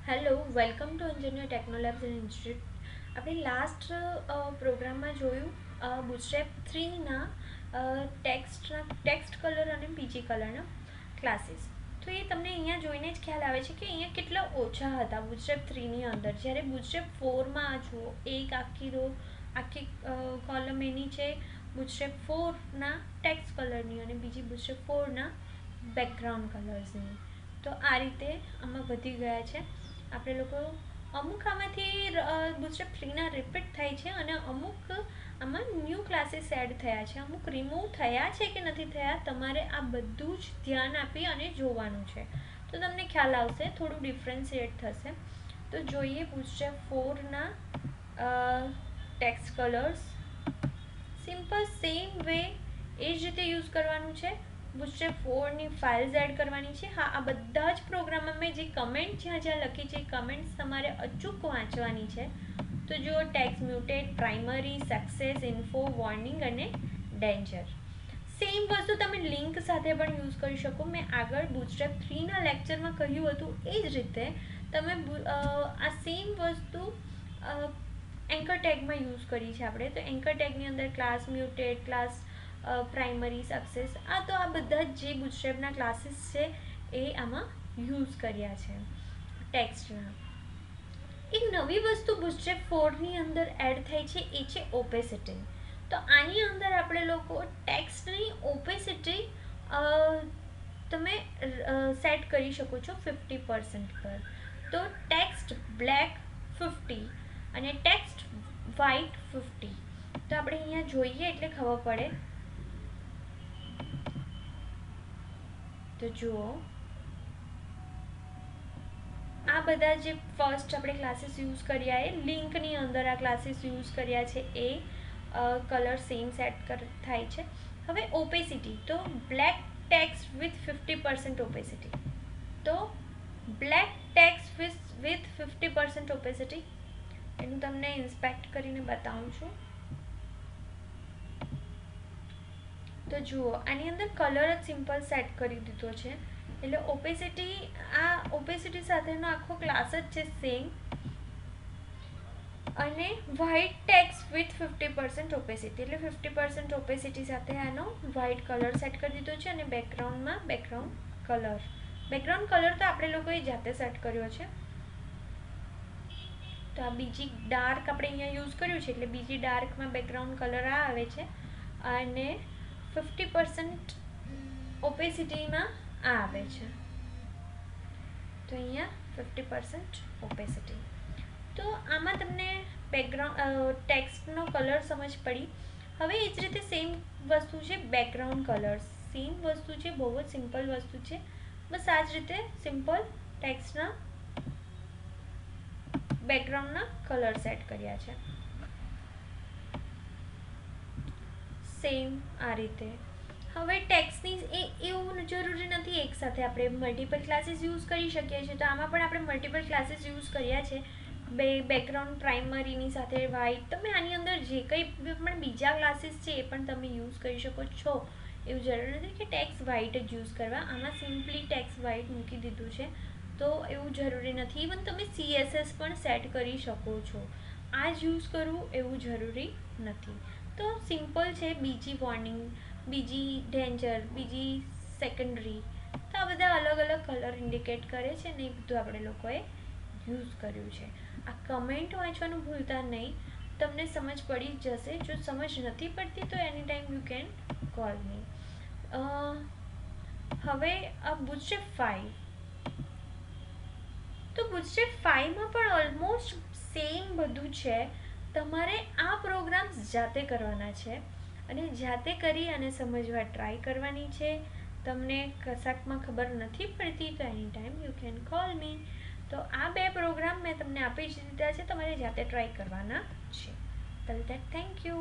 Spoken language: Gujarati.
Hello, welcome to engineer technolabs and institute. આપણે લાસ્ટ પ્રોગ્રામમાં જોયું બુટસ્ટ્રેપ 3ના ટેક્સ્ટ કલર અને પીજી કલરના ક્લાસીસ. તો એ તમને અહીંયા જોઈને જ ખ્યાલ આવે છે કે અહીંયા કેટલા ઓછા હતા બુટસ્ટ્રેપ 3ની અંદર. જ્યારે બુટસ્ટ્રેપ 4માં આ જુઓ, એક આખી રો આખી કોલમ એની છે બુટસ્ટ્રેપ 4ના ટેક્સ્ટ કલરની અને બીજી બુટસ્ટ્રેપ 4ના બેકગ્રાઉન્ડ કલર્સની. તો આ રીતે આમાં વધી ગયા છે. આપણે લોકો અમુક આમાંથી બુટસ્ટ્રેપ 3ના રિપીટ થાય છે અને અમુક આમાં ન્યૂ ક્લાસીસ એડ થયા છે. અમુક રિમૂવ થયા છે કે નથી થયા, તમારે આ બધું જ ધ્યાન આપી અને જોવાનું છે. તો તમને ખ્યાલ આવશે, થોડું ડિફરન્શિએટ થશે. તો જોઈએ બુટસ્ટ્રેપ 4ના text colours. Simple same way એ જ રીતે યુઝ કરવાનું છે. બુટસ્ટ્રેપ 4ની ફાઇલ્સ એડ કરવાની છે. હા, આ બધા જ પ્રોગ્રામમાં મેં જે કમેન્ટ જ્યાં જ્યાં લખી છે એ કમેન્ટ્સ તમારે અચૂક વાંચવાની છે. તો જુઓ, text muted, primary, success, info, warning અને ડેન્જર. સેમ વસ્તુ તમે લિંક સાથે પણ યુઝ કરી શકો. મેં આગળ બુટસ્ટ્રેપ 3ના લેક્ચરમાં કહ્યું હતું એ જ રીતે તમે આ સેમ વસ્તુ એન્કર ટેગમાં યુઝ કરી છે આપણે. તો એન્કર ટેગની અંદર class muted, class primary, success, આ તો આ બધા જે બુટસ્ટ્રેપના ક્લાસીસ છે એ આમાં યુઝ કર્યા છે ટેક્સ્ટના. એક નવી વસ્તુ બુટસ્ટ્રેપ 4ની અંદર એડ થઈ છે એ છે ઓપેસિટી. તો આની અંદર આપણે લોકો ટેક્સ્ટની ઓપેસિટી તમે સેટ કરી શકો છો 50% પર. તો ટેક્સ્ટ બ્લેક 50 અને ટેક્સ્ટ વ્હાઇટ 50. તો આપણે અહીંયા જોઈએ એટલે ખબર પડે. તો જુઓ, આ બધા જે ફર્સ્ટ આપણે ક્લાસીસ યુઝ કર્યા એ લિંકની અંદર આ ક્લાસીસ યુઝ કર્યા છે એ કલર સેમ સેટ થાય છે. હવે ઓપેસિટી, તો બ્લેક ટેક્સ્ટ વિથ 50% ઓપેસિટી. તો બ્લેક ટેક્સ્ટ વિથ 50% ઓપેસિટી એનું તમને ઇન્સ્પેક્ટ કરીને બતાવું છું. તો જુઓ, આની અંદર કલર જ સિમ્પલ સેટ કરી દીધો છે. એટલે ઓપેસિટી સાથેનો આખો ક્લાસ જ છે સેમ. અને વ્હાઇટ ટેક્સ્ટ વિથ 50% ઓપેસિટી, એટલે 50% ઓપેસિટી સાથે આનો વ્હાઇટ કલર સેટ કરી દીધો છે. અને બેકગ્રાઉન્ડમાં બેકગ્રાઉન્ડ કલર તો આપણે લોકોએ જાતે સેટ કર્યો છે. તો આ બીજી ડાર્ક આપણે અહીંયા યુઝ કર્યું છે એટલે બીજી ડાર્કમાં બેકગ્રાઉન્ડ કલર આ આવે છે. અને 50% ઓપેસિટીમાં આ આવે છે. તો અહીંયા 50% ઓપેસિટી. તો આમાં તમને બેકગ્રાઉન્ડ ટેક્સ્ટનો કલર સમજ પડી. હવે એ જ રીતે સેમ વસ્તુ છે બેકગ્રાઉન્ડ કલર્સ. સેમ વસ્તુ છે, બહુ જ સિમ્પલ વસ્તુ છે. બસ આ જ રીતે સિમ્પલ ટેક્સ્ટના બેકગ્રાઉન્ડના કલર સેટ કર્યા છે સેમ આ રીતે. હવે ટેક્સ્ટની એવું જરૂરી નથી એક સાથે આપણે મલ્ટિપલ ક્લાસીસ યુઝ કરી શકીએ છીએ. તો આમાં પણ આપણે મલ્ટિપલ ક્લાસીસ યુઝ કર્યા છે. બેકગ્રાઉન્ડ પ્રાઇમરીની સાથે વ્હાઇટ. તમે આની અંદર જે કંઈ પણ બીજા ક્લાસીસ છે એ પણ તમે યુઝ કરી શકો છો. એવું જરૂરી નથી કે ટેક્સ્ટ વ્હાઇટ જ યુઝ કરવા. આમાં સિમ્પલી ટેક્સ્ટ વ્હાઇટ મૂકી દીધું છે. તો એવું જરૂરી નથી. ઇવન તમે CSS પણ સેટ કરી શકો છો. આ જ યુઝ કરવું એવું જરૂરી નથી. તો સિમ્પલ છે. બીજી વોર્નિંગ, બીજી ડેન્જર, બીજી સેકન્ડરી. તો આ બધા અલગ અલગ કલર ઇન્ડિકેટ કરે છે ને એ બધું આપણે લોકોએ યુઝ કર્યું છે. આ કમેન્ટ વાંચવાનું ભૂલતા નહીં. તમને સમજ પડી જશે. જો સમજ નથી પડતી તો any time you can call me. હવે આ બુટસ્ટ્રેપ 5. તો બુટસ્ટ્રેપ 5માં પણ ઓલમોસ્ટ સેમ બધું છે. તમારે આ પ્રોગ્રામ્સ જાતે કરવાના છે અને જાતે કરી અને સમજવા ટ્રાય કરવાની છે. તમને કશાકમાં ખબર નથી પડતી તો any time you can call me. તો આ 2 પ્રોગ્રામ મેં તમને આપી જ દીધા છે, તમારે જાતે ટ્રાય કરવાના છે. Till that, thank you.